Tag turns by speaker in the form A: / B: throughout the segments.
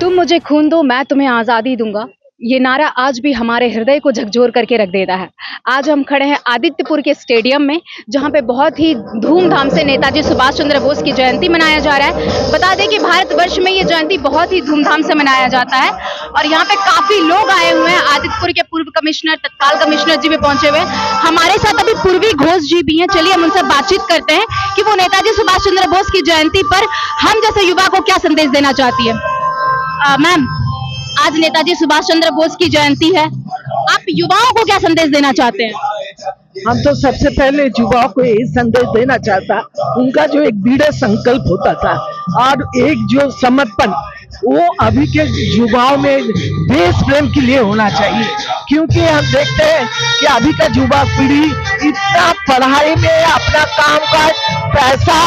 A: तुम मुझे खून दो, मैं तुम्हें आज़ादी दूंगा। ये नारा आज भी हमारे हृदय को झकझोर करके रख देता है। आज हम खड़े हैं आदित्यपुर के स्टेडियम में, जहां पे बहुत ही धूमधाम से नेताजी सुभाष चंद्र बोस की जयंती मनाया जा रहा है। बता दें कि भारतवर्ष में ये जयंती बहुत ही धूमधाम से मनाया जाता है और यहाँ पे काफी लोग आए हुए हैं। आदित्यपुर के पूर्व कमिश्नर, तत्काल कमिश्नर जी भी पहुंचे हुए हैं। हमारे साथ अभी पूर्वी घोष जी भी हैं। चलिए हम उनसे बातचीत करते हैं कि वो नेताजी सुभाष चंद्र बोस की जयंती पर हम जैसे युवा को क्या संदेश देना चाहती है। मैम, आज नेताजी सुभाष चंद्र बोस की जयंती है, आप युवाओं को क्या संदेश देना चाहते हैं?
B: हम तो सबसे पहले युवाओं को यही संदेश देना चाहता, उनका जो एक दृढ़ संकल्प होता था और एक जो समर्पण, वो अभी के युवाओं में देश प्रेम के लिए होना चाहिए। क्योंकि हम देखते हैं कि अभी का युवा पीढ़ी इतना पढ़ाई में, अपना काम काज, पैसा,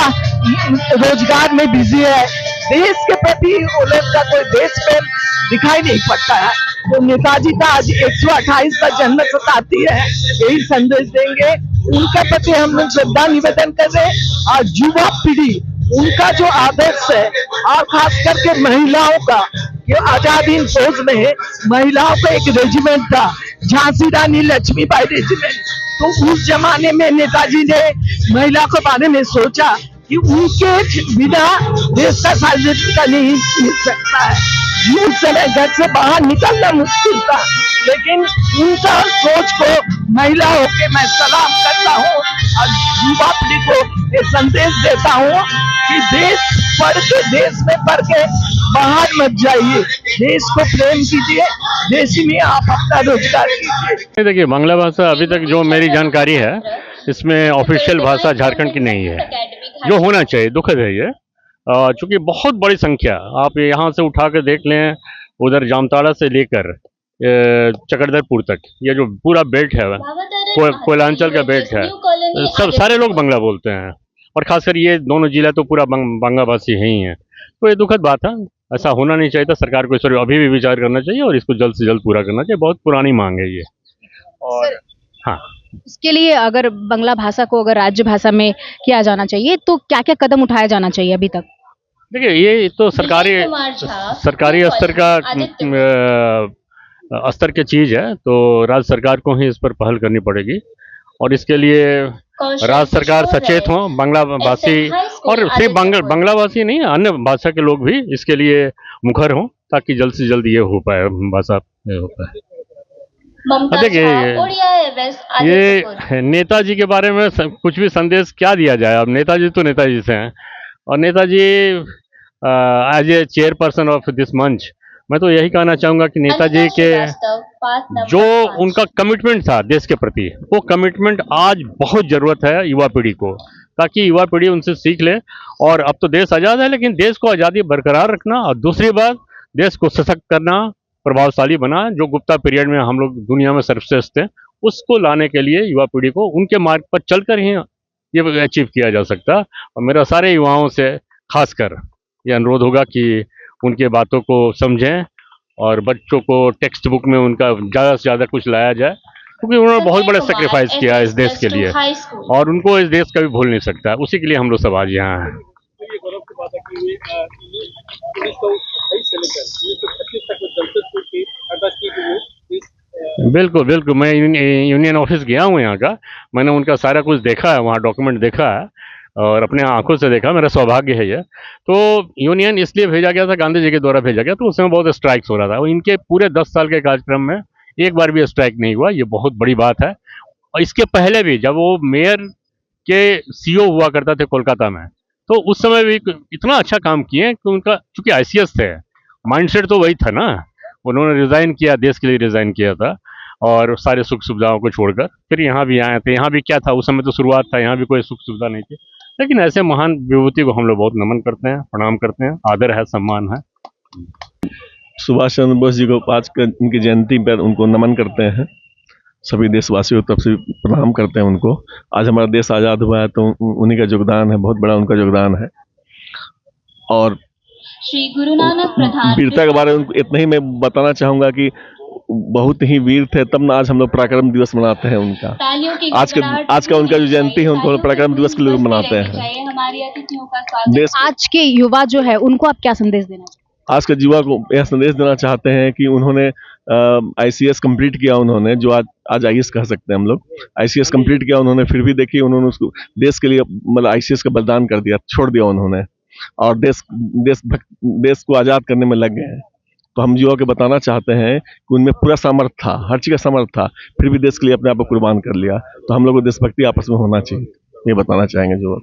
B: रोजगार में बिजी है, देश के प्रति उनका कोई देश प्रेम दिखाई नहीं पड़ता है। तो नेताजी का आज 128 का जन्म शताब्दी है, यही संदेश देंगे। उनके प्रति हम लोग श्रद्धा निवेदन कर रहे हैं और युवा पीढ़ी उनका जो आदर्श है, और खास करके महिलाओं का, ये आजादी हिंद फौज में महिलाओं का एक रेजिमेंट था, झांसी रानी लक्ष्मीबाई रेजिमेंट। तो उस जमाने में नेताजी ने महिला के बारे में सोचा कि उनके बिना देश का सार्वजनिक नहीं मिल सकता है। उस समय घर से बाहर निकलना मुश्किल था, लेकिन उनका सोच को महिला होके मैं सलाम करता हूँ और युवा पीढ़ी को ये संदेश देता हूँ कि देश पढ़ के, देश में पढ़ के बाहर मत जाइए, देश को प्रेम कीजिए, देश में आप अपना रोजगार कीजिए।
C: देखिए, बांग्ला भाषा अभी तक जो मेरी जानकारी है, इसमें ऑफिशियल भाषा झारखंड की नहीं है, जो होना चाहिए। दुखद है ये, चूंकि बहुत बड़ी संख्या, आप यहाँ से उठा के देख लें, उधर जामताड़ा से लेकर चक्रधरपुर तक, ये जो पूरा बेल्ट है, कोयलांचल का बेल्ट है, सब सारे लोग बांग्ला बोलते हैं और खासकर ये दोनों जिला तो पूरा बांग्ला भाषी ही हैं। तो ये दुखद बात है, ऐसा होना नहीं चाहिए था। सरकार को इस पर अभी भी विचार करना चाहिए और इसको जल्द से जल्द पूरा करना चाहिए। बहुत पुरानी मांग है ये। और हाँ,
A: इसके लिए अगर बांग्ला भाषा को अगर राज्य भाषा में किया जाना चाहिए तो क्या क्या कदम उठाया जाना चाहिए अभी तक?
C: देखिए, ये तो सरकारी स्तर की चीज़ है, तो राज्य सरकार को ही इस पर पहल करनी पड़ेगी और इसके लिए राज्य सरकार सचेत हो, बांग्ला भाषी, और सिर्फ बांग्ला भाषी नहीं, अन्य भाषा के लोग भी इसके लिए मुखर हों, ताकि जल्द से जल्द ये हो पाए, भाषा हो पाए। देखिए, ये नेताजी के बारे में कुछ भी संदेश क्या दिया जाए। अब नेताजी तो नेताजी से हैं, और Netaji as a chairperson of this मंच, मैं तो यही कहना चाहूँगा कि नेताजी के जो उनका कमिटमेंट था देश के प्रति, वो कमिटमेंट आज बहुत ज़रूरत है युवा पीढ़ी को, ताकि युवा पीढ़ी उनसे सीख ले। और अब तो देश आज़ाद है, लेकिन देश को आज़ादी बरकरार रखना, और दूसरी बात देश को सशक्त करना, प्रभावशाली बना, जो गुप्ता पीरियड में हम लोग दुनिया में सर्वश्रेष्ठ थे, उसको लाने के लिए युवा पीढ़ी को उनके मार्ग पर चलकर ही ये अचीव किया जा सकता। और मेरा सारे युवाओं से खासकर ये अनुरोध होगा कि उनके बातों को समझें और बच्चों को टेक्स्ट बुक में उनका ज़्यादा से ज़्यादा कुछ लाया जाए, क्योंकि उन्होंने बहुत बड़ा सेक्रीफाइस किया है इस देश के लिए और उनको इस देश कभी भूल नहीं सकता। उसी के लिए हम लोग सब आज यहाँ हैं। बिल्कुल बिल्कुल, मैं यूनियन ऑफिस गया हूँ यहाँ का, मैंने उनका सारा कुछ देखा है, वहाँ डॉक्यूमेंट देखा है और अपने आंखों से देखा। मेरा सौभाग्य है ये। तो यूनियन इसलिए भेजा गया था, गांधी जी के द्वारा भेजा गया, तो उस समय बहुत स्ट्राइक्स हो रहा था। इनके पूरे 10 साल के कार्यक्रम में एक बार भी स्ट्राइक नहीं हुआ, ये बहुत बड़ी बात है। और इसके पहले भी जब वो मेयर के सीईओ हुआ करता थे कोलकाता में, तो उस समय भी इतना अच्छा काम किए कि उनका, चूंकि आईसीएस थे, माइंडसेट तो वही था ना, उन्होंने रिज़ाइन किया, देश के लिए रिज़ाइन किया था और सारे सुख सुविधाओं को छोड़कर फिर यहाँ भी आए थे। यहाँ भी क्या था, उस समय तो शुरुआत था, यहाँ भी कोई सुख सुविधा नहीं थी। लेकिन ऐसे महान विभूति को हम लोग बहुत नमन करते हैं, प्रणाम करते हैं, आदर है, सम्मान है।
D: सुभाष चंद्र बोस जी को आज उनकी जयंती पर उनको नमन करते हैं, सभी देशवासियों की तरफ से प्रणाम करते हैं उनको। आज हमारा देश आज़ाद हुआ है तो उन्हीं का योगदान है, बहुत बड़ा उनका योगदान है। और
E: श्री गुरु नानक
D: वीरता के बारे में इतना ही मैं बताना चाहूँगा कि बहुत ही वीर थे, तब ना आज हम लोग पराक्रम दिवस मनाते हैं उनका। आज का उनका जो जयंती है उनको पराक्रम दिवस के लिए मनाते हैं।
A: आज के युवा जो है उनको आप क्या संदेश देना चाहते हैं?
D: आज के युवा को यह संदेश देना चाहते हैं कि उन्होंने ICS कंप्लीट किया, उन्होंने जो आज IAS कह सकते हैं हम लोग, ICS कंप्लीट किया उन्होंने, फिर भी देखिए उन्होंने उसको देश के लिए मतलब ICS का बलिदान कर दिया, छोड़ दिया उन्होंने, और देश को आज़ाद करने में लग गए हैं। तो हम युवा को बताना चाहते हैं कि उनमें पूरा सामर्थ्य था, हर चीज़ का सामर्थ्य था, फिर भी देश के लिए अपने आप को कुर्बान कर लिया। तो हम लोग को देशभक्ति आपस में होना चाहिए, ये बताना चाहेंगे युवा।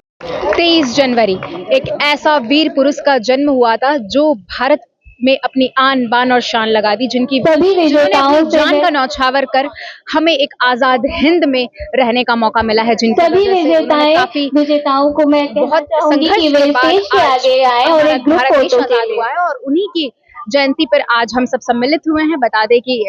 A: 23 जनवरी एक ऐसा वीर पुरुष का जन्म हुआ था जो भारत में अपनी आन बान और शान लगा दी, जिन्होंने अपनी जान का न्यौछावर कर हमें एक आजाद हिंद में रहने का मौका मिला है, जिनकी वजह से उन्होंने काफी
E: विजेताओं को मैं
A: बहुत संघर्ष के बाद आज भारत देश आजाद हुआ है। और उन्हीं की जयंती पर आज हम सब सम्मिलित हुए हैं। बता दें कि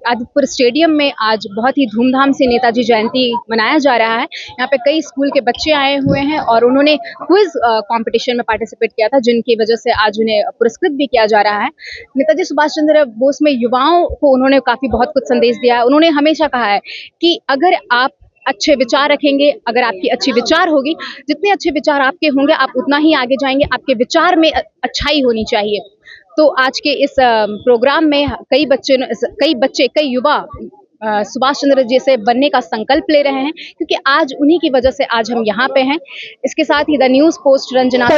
A: आदित्यपुर स्टेडियम में आज बहुत ही धूमधाम से नेताजी जयंती मनाया जा रहा है। यहाँ पे कई स्कूल के बच्चे आए हुए हैं और उन्होंने क्विज कंपटीशन में पार्टिसिपेट किया था, जिनकी वजह से आज उन्हें पुरस्कृत भी किया जा रहा है। नेताजी सुभाष चंद्र बोस में युवाओं को उन्होंने काफी बहुत कुछ संदेश दिया है। उन्होंने हमेशा कहा है कि अगर आप अच्छे विचार रखेंगे, अगर आपकी अच्छी विचार होगी, जितने अच्छे विचार आपके होंगे आप उतना ही आगे जाएंगे। आपके विचार में अच्छाई होनी चाहिए। तो आज के इस प्रोग्राम में कई युवा सुभाष चंद्र जैसे बनने का संकल्प ले रहे हैं, क्योंकि आज उन्हीं की वजह से आज हम यहाँ पे हैं। इसके साथ ही द न्यूज़ पोस्ट रंजना